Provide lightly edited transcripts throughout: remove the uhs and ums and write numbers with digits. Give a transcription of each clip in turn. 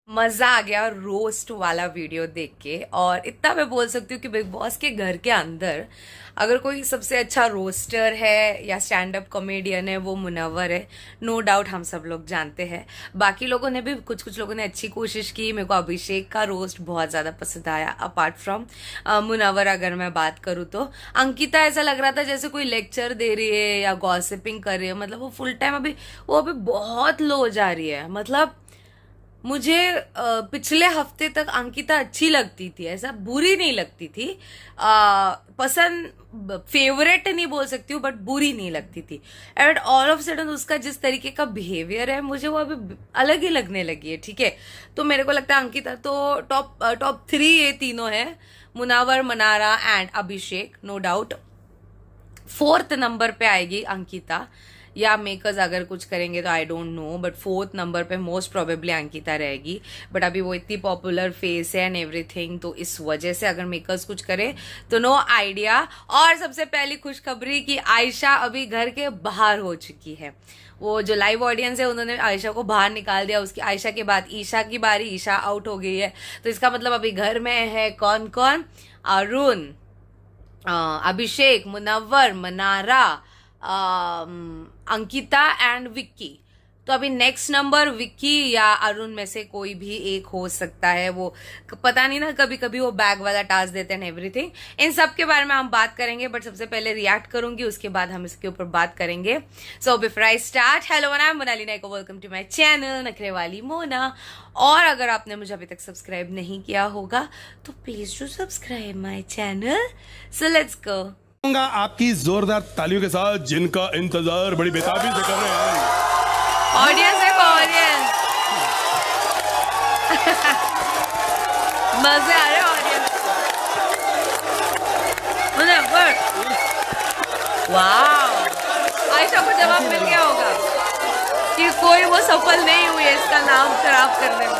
मजा आ गया रोस्ट वाला वीडियो देख के। और इतना मैं बोल सकती हूँ कि बिग बॉस के घर के अंदर अगर कोई सबसे अच्छा रोस्टर है या स्टैंड अप कॉमेडियन है वो मुनव्वर है, नो डाउट, हम सब लोग जानते हैं। बाकी लोगों ने भी कुछ लोगों ने अच्छी कोशिश की। मेरे को अभिषेक का रोस्ट बहुत ज्यादा पसंद आया अपार्ट फ्रॉम मुनव्वर। अगर मैं बात करूँ तो अंकिता ऐसा लग रहा था जैसे कोई लेक्चर दे रही है या गॉसिपिंग कर रही है। मतलब वो फुल टाइम अभी बहुत लो जा रही है। मतलब मुझे पिछले हफ्ते तक अंकिता अच्छी लगती थी, ऐसा बुरी नहीं लगती थी। पसंद, फेवरेट नहीं बोल सकती हूँ, बट बुरी नहीं लगती थी। एंड ऑल ऑफ सडन उसका जिस तरीके का बिहेवियर है मुझे वो अभी अलग ही लगने लगी है। ठीक है, तो मेरे को लगता है अंकिता तो टॉप 3 ये तीनों है, Munawar, Mannara and Abhishek, no doubt. 4th number पे आएगी अंकिता, या मेकर्स अगर कुछ करेंगे तो I don't know, but 4th number पे मोस्ट प्रोबेबली अंकिता रहेगी। बट अभी वो इतनी पॉपुलर फेस है एंड एवरीथिंग, तो इस वजह से अगर मेकर्स कुछ करे तो नो आइडिया। और सबसे पहली खुशखबरी कि आयशा अभी घर के बाहर हो चुकी है। वो जो लाइव ऑडियंस है उन्होंने आयशा को बाहर निकाल दिया। उसकी आयशा के बाद ईशा की बारी, ईशा आउट हो गई है। तो इसका मतलब अभी घर में है कौन कौन? अरुण, अभिषेक, मुनव्वर, मनारा, अंकिता एंड विक्की। तो अभी नेक्स्ट नंबर विक्की या अरुण में से कोई भी एक हो सकता है। वो पता नहीं ना, कभी कभी वो बैग वाला टास्क देते हैं एवरीथिंग। इन सब के बारे में हम बात करेंगे, बट सबसे पहले रिएक्ट करूंगी, उसके बाद हम इसके ऊपर बात करेंगे। So before I start, hello I am Monali Nayak, welcome to my channel नखरे वाली मोना। और अगर आपने मुझे अभी तक सब्सक्राइब नहीं किया होगा तो please do subscribe my channel. So let's go. आपकी जोरदार तालियों के साथ जिनका इंतजार बड़ी बेताबी से कर रहे हैं ऑडियंस है, ऑडियंस मजे आ रहे ऑडियंस। वाह, आयशा को जवाब मिल गया होगा कि कोई वो सफल नहीं हुई है इसका नाम खराब करने में।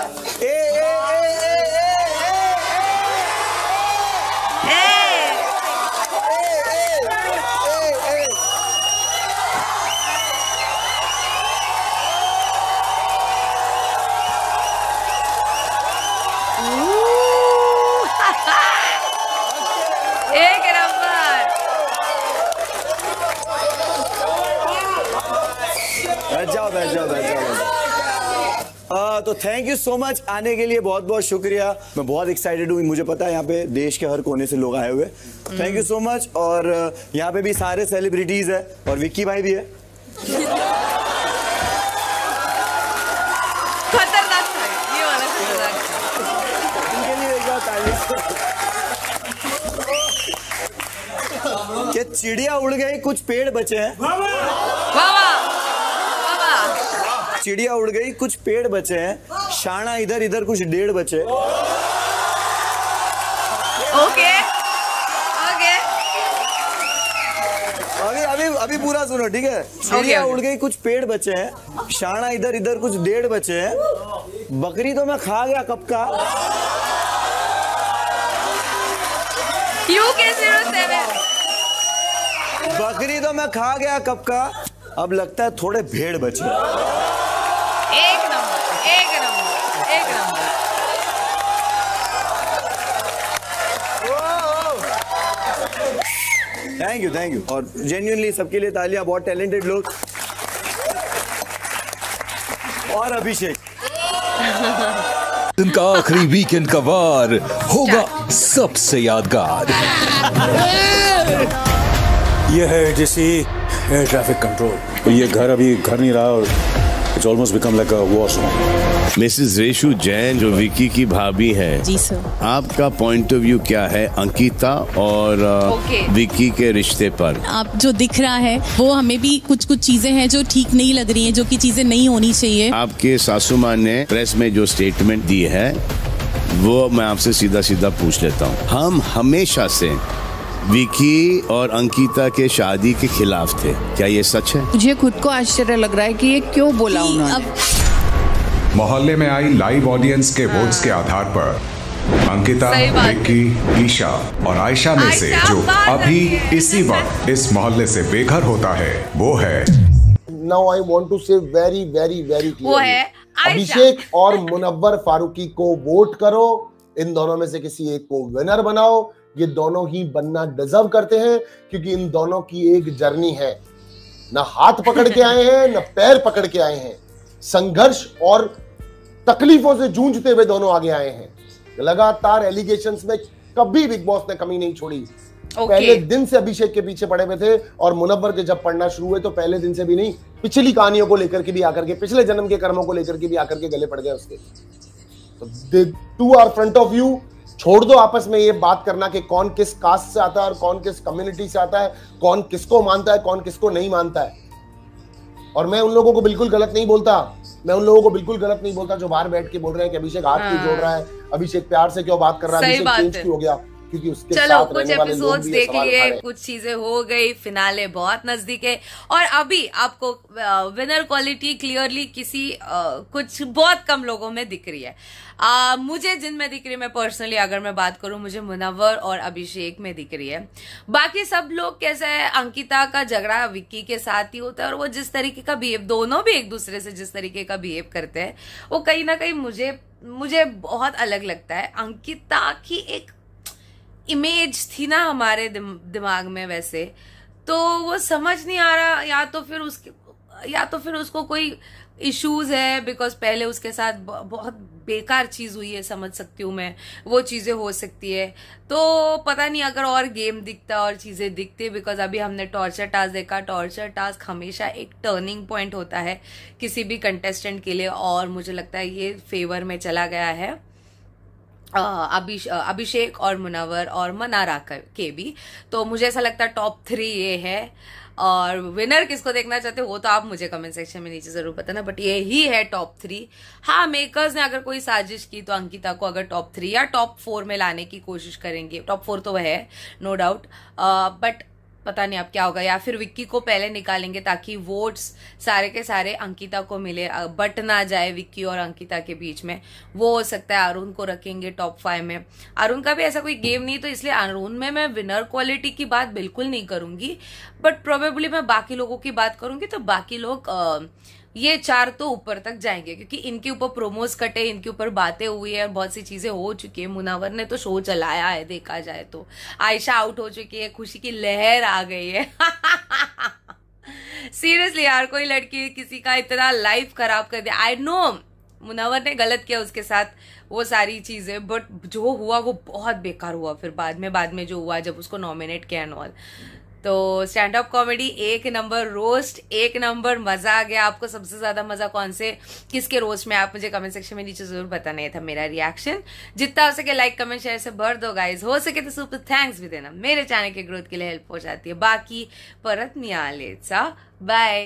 तो थैंक यू सो मच आने के लिए, बहुत बहुत शुक्रिया। मैं बहुत एक्साइटेड हूँ, मुझे पता है यहाँ पे देश के हर कोने से लोग आए हुए। Thank you so much. और यहाँ पे भी सारे सेलिब्रिटीज है और विक्की भाई भी है। खतरनाक था ये वाला, खतरनाक। इनके लिए एक बार ताली। कि चिड़िया उड़ गई, कुछ पेड़ बचे हैं। चिड़िया उड़ गई, कुछ पेड़ बचे हैं। शाना इधर इधर, कुछ डेढ़ बचे। ओके ओके, अभी पूरा सुनो, ठीक है? चिड़िया उड़ गई, कुछ पेड़ बचे हैं। शाना इधर इधर, कुछ डेढ़ बचे हैं। बकरी तो मैं खा गया कब का। बकरी तो मैं खा गया कब का, अब लगता है थोड़े भेड़ बचे। एक नंबर, एक नंबर, एक नंबर। Thank you. और जेन्युइनली सबके लिए तालियां, बहुत टैलेंटेड लोग। और अभिषेक, इनका आखिरी वीकेंड का वार होगा सबसे यादगार। ये है जैसे एयर ट्रैफिक कंट्रोल। ये घर अभी घर नहीं रहा और it's almost become like a war zone. Mrs Reshu Jain जो विक्की की भाभी हैं, जी सर, आपका पॉइंट ऑफ व्यू क्या है अंकिता और विक्की के रिश्ते पर? आप जो दिख रहा है वो हमें भी कुछ चीजें हैं जो ठीक नहीं लग रही हैं, जो कि चीजें नहीं होनी चाहिए। आपके सासू माँ ने प्रेस में जो स्टेटमेंट दी है वो मैं आपसे सीधा पूछ लेता हूँ। हम हमेशा से विक्की और अंकिता के शादी के खिलाफ थे, क्या ये सच है? मुझे खुद को आश्चर्य लग रहा है कि ये क्यों बोला उन्होंने। मोहल्ले में आई लाइव ऑडियंस के वोट्स के आधार पर अंकिता, विक्की, ईशा और आयशा में से जो अभी इसी वक्त इस मोहल्ले से बेघर होता है वो है नाउ आई वांट टू से वेरी वेरी वेरी वो है क्लियर, अभिषेक और मुनव्वर फारूकी को वोट करो, इन दोनों में से किसी एक को विनर बनाओ। ये दोनों ही बनना डिजर्व करते हैं क्योंकि इन दोनों की एक जर्नी है, ना हाथ पकड़ के आए हैं ना पैर पकड़ के आए हैं, संघर्ष और तकलीफों से जूझते हुए दोनों आगे आए हैं। लगातार एलिगेशंस में कभी बिग बॉस ने कमी नहीं छोड़ी। पहले दिन से अभिषेक के पीछे पड़े हुए थे और मुनव्वर के जब पढ़ना शुरू हुए तो पहले दिन से भी नहीं, पिछली कहानियों को लेकर के भी आकर के, पिछले जन्म के कर्मों को लेकर के भी आकर के गले पड़ गए उसके। तो they two are front of you. छोड़ दो आपस में ये बात करना कि कौन किस कास्ट से आता है और कौन किस कम्युनिटी से आता है, कौन किसको मानता है कौन किसको नहीं मानता है। और मैं उन लोगों को बिल्कुल गलत नहीं बोलता, मैं उन लोगों को बिल्कुल गलत नहीं बोलता जो बाहर बैठ के बोल रहे हैं कि अभिषेक हाथ क्यों जोड़ रहा है, अभिषेक प्यार से क्यों बात कर रहा है, अभिषेक चेंज क्यों हो गया, क्योंकि उसके चलो साथ कुछ एपिसोड्स देख लिए, कुछ चीजें हो गई, फिनाले बहुत नजदीक है और अभी आपको विनर क्वालिटी क्लियरली किसी कुछ बहुत कम लोगों में दिख रही है। मुझे जिनमें दिख रही है, मैं पर्सनली अगर मैं बात करूं, मुझे मुनव्वर और अभिषेक में दिख रही है। बाकी सब लोग कैसा है, अंकिता का झगड़ा विक्की के साथ ही होता है और वो जिस तरीके का बिहेव, दोनों भी एक दूसरे से जिस तरीके का बिहेव करते हैं वो कहीं ना कहीं मुझे बहुत अलग लगता है। अंकिता की एक इमेज थी ना हमारे दिमाग में वैसे, तो वो समझ नहीं आ रहा, या तो फिर उसको कोई इश्यूज है बिकॉज पहले उसके साथ बहुत बेकार चीज हुई है, समझ सकती हूँ मैं, वो चीजें हो सकती है। तो पता नहीं अगर और गेम दिखता और चीजें दिखती, बिकॉज अभी हमने टॉर्चर टास्क देखा। टॉर्चर टास्क हमेशा एक टर्निंग पॉइंट होता है किसी भी कंटेस्टेंट के लिए और मुझे लगता है ये फेवर में चला गया है अभिषेक और मुनव्वर और मनारा के भी। तो मुझे ऐसा लगता है टॉप 3 ये है। और विनर किसको देखना चाहते हो वो तो आप मुझे कमेंट सेक्शन में नीचे जरूर बताना, बट ये ही है टॉप 3। हाँ, मेकर्स ने अगर कोई साजिश की तो अंकिता को अगर टॉप 3 या टॉप 4 में लाने की कोशिश करेंगे। टॉप 4 तो वह है नो डाउट, बट पता नहीं अब क्या होगा, या फिर विक्की को पहले निकालेंगे ताकि वोट्स सारे के सारे अंकिता को मिले, बट ना जाए विक्की और अंकिता के बीच में। वो हो सकता है अरुण को रखेंगे टॉप 5 में। अरुण का भी ऐसा कोई गेम नहीं, तो इसलिए अरुण में मैं विनर क्वालिटी की बात बिल्कुल नहीं करूंगी, बट प्रोबेबली मैं बाकी लोगों की बात करूंगी। तो बाकी लोग ये 4 तो ऊपर तक जाएंगे क्योंकि इनके ऊपर प्रोमोस कटे, इनके ऊपर बातें हुई है, बहुत सी चीजें हो चुकी है। मुनव्वर ने तो शो चलाया है देखा जाए तो, आयशा आउट हो चुकी है, खुशी की लहर आ गई है। सीरियसली यार, कोई लड़की किसी का इतना लाइफ खराब कर दिया। आई नो मुनव्वर ने गलत किया उसके साथ वो सारी चीजें, बट जो हुआ वो बहुत बेकार हुआ। फिर बाद में जो हुआ जब उसको नॉमिनेट किया एंड ऑल, तो stand up comedy 1 number, roast 1 number, मजा आ गया। आपको सबसे ज्यादा मजा कौन से किसके रोस्ट में, आप मुझे कमेंट सेक्शन में नीचे जरूर बताना। ये था मेरा रिएक्शन। जितना हो सके लाइक कमेंट शेयर से भर दो गाइज, हो सके तो सुपर थैंक्स भी देना, मेरे चैनल के ग्रोथ के लिए हेल्प हो जाती है। बाकी परत मियालेचा, बाय।